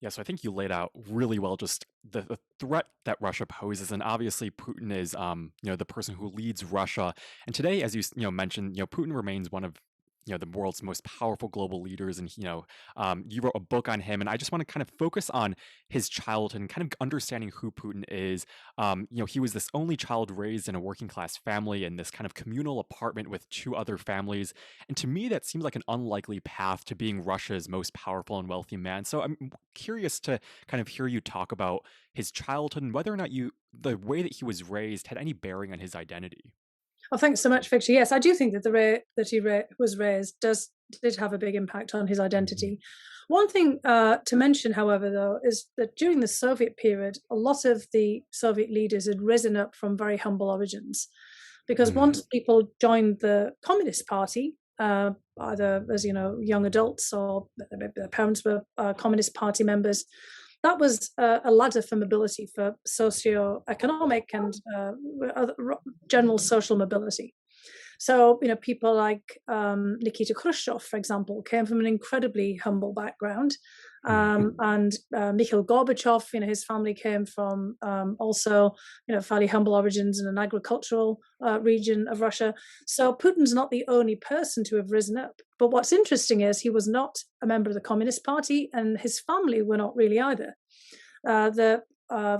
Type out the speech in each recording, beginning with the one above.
Yeah, so I think you laid out really well just the threat that Russia poses, and obviously Putin is, the person who leads Russia. And today, as mentioned, Putin remains one of the world's most powerful global leaders, and you wrote a book on him, and I just want to kind of focus on his childhood and kind of understanding who Putin is. He was this only child raised in a working class family in this kind of communal apartment with two other families, and to me, that seems like an unlikely path to being Russia's most powerful and wealthy man. So I'm curious to kind of hear you talk about his childhood and whether or not the way that he was raised had any bearing on his identity. Oh, thanks so much, Victor. Yes, I do think that the way that was raised did have a big impact on his Mhm. identity. One thing to mention, however, though, is that during the Soviet period, a lot of the Soviet leaders had risen up from very humble origins, because Mhm. once people joined the Communist Party, either as young adults or maybe their parents were Communist Party members, that was a ladder for mobility, for socio-economic and general social mobility. So, people like Nikita Khrushchev, for example, came from an incredibly humble background. Mhm. And Mikhail Gorbachev, his family came from also, fairly humble origins in an agricultural region of Russia. So Putin's not the only person to have risen up. But what's interesting is he was not a member of the Communist Party, and his family were not really either. The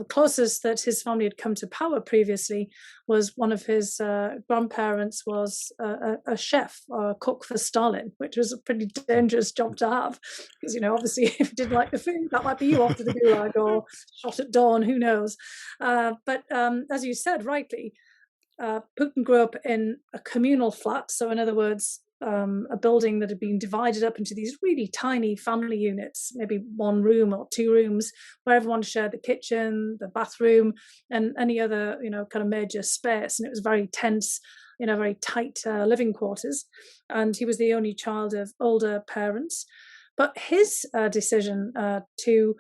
closest that his family had come to power previously was one of his grandparents was a chef or a cook for Stalin, which was a pretty dangerous job to have because, obviously, if you didn't like the food, that might be you off to the gulag or shot at dawn, who knows. But as you said rightly, Putin grew up in a communal flat. So, in other words, a building that had been divided up into these really tiny family units, maybe one room or two rooms, where everyone shared the kitchen, the bathroom, and any other, kind of major space. And it was very tense, very tight living quarters. And he was the only child of older parents. But his decision to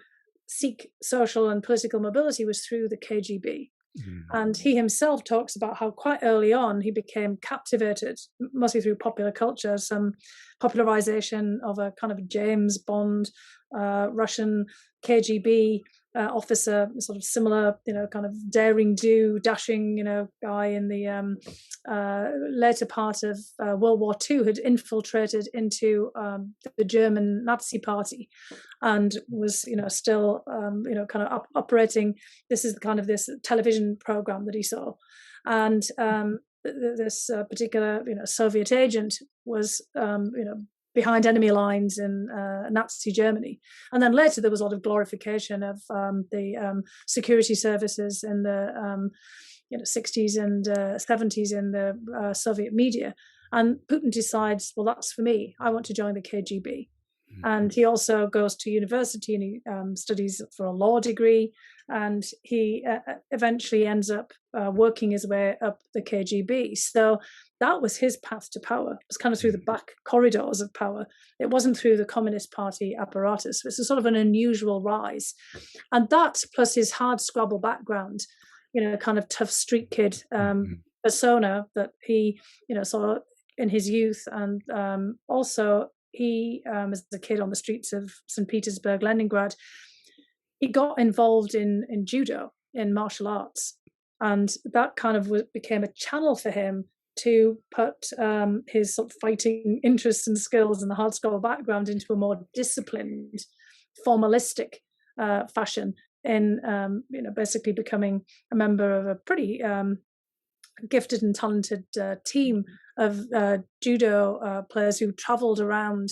seek social and political mobility was through the KGB. Mhm. And he himself talks about how quite early on he became captivated, mostly through popular culture, some popularization of a kind of James Bond Russian KGB officer, sort of similar, kind of daring do, dashing, guy in the later part of World War II had infiltrated into the German Nazi party and was, still, kind of operating. This is kind of this television program that he saw, and this particular, Soviet agent was, behind enemy lines in Nazi Germany. And then later there was a lot of glorification of the security services in the 60s and 70s in the Soviet media. And Putin decides, well, that's for me. I want to join the KGB. And he also goes to university and he studies for a law degree. And he eventually ends up working his way up the KGB. So that was his path to power. It was kind of through the Mhm. back corridors of power. It wasn't through the Communist Party apparatus. It's a sort of an unusual rise. And that, plus his hard scrabble background, kind of tough street kid Mhm. persona that he, saw in his youth. And also, he, as a kid on the streets of St. Petersburg, Leningrad, he got involved in judo, in martial arts. And that kind of became a channel for him to put his sort of fighting interests and skills and the hardcore background into a more disciplined, formalistic fashion in, basically becoming a member of a pretty gifted and talented team of judo players who traveled around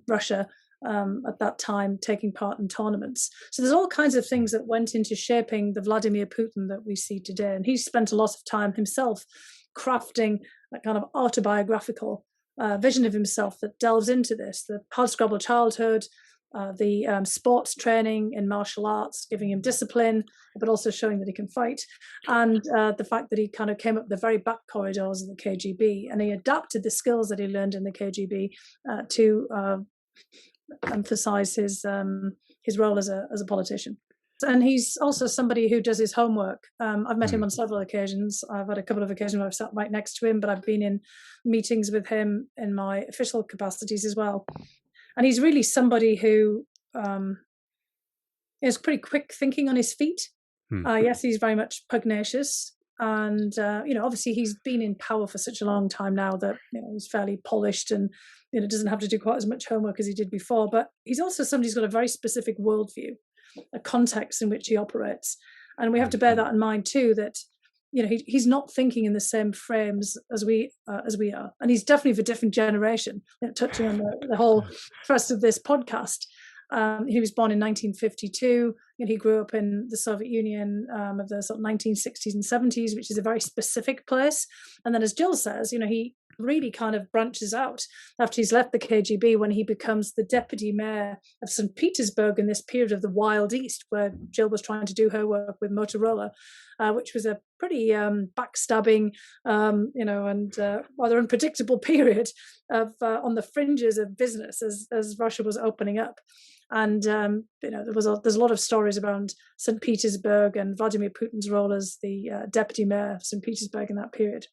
Russia at that time, taking part in tournaments. So there's all kinds of things that went into shaping the Vladimir Putin that we see today. And he spent a lot of time himself crafting a kind of autobiographical vision of himself that delves into this, the hardscrabble childhood, the sports training in martial arts, giving him discipline, but also showing that he can fight, and the fact that he kind of came up the very back corridors of the KGB, and he adapted the skills that he learned in the KGB to emphasize his role as a politician. And he's also somebody who does his homework. I've met him Mhm. on several occasions. I've had a couple of occasions where I've sat right next to him, but I've been in meetings with him in my official capacities as well. And he's really somebody who He has pretty quick thinking on his feet. Hmm. Yes, he's very much pugnacious, and obviously he's been in power for such a long time now that he's fairly polished, and doesn't have to do quite as much homework as he did before. But he's also somebody who's got a very specific worldview, a context in which he operates, and we have to bear Mhm. that in mind too. That he's not thinking in the same frames as we are, and he's definitely of a different generation. Touching on the whole thrust of this podcast, he was born in 1952, and he grew up in the Soviet Union of the sort of 1960s and 70s, which is a very specific place. And then, as Jill says, he really kind of branches out after he's left the KGB when he becomes the deputy mayor of St. Petersburg in this period of the Wild East, where Jill was trying to do her work with Motorola, which was a pretty backstabbing, and rather unpredictable period of on the fringes of business as Russia was opening up. And there's a lot of stories around St. Petersburg and Vladimir Putin's role as the deputy mayor of St. Petersburg in that period.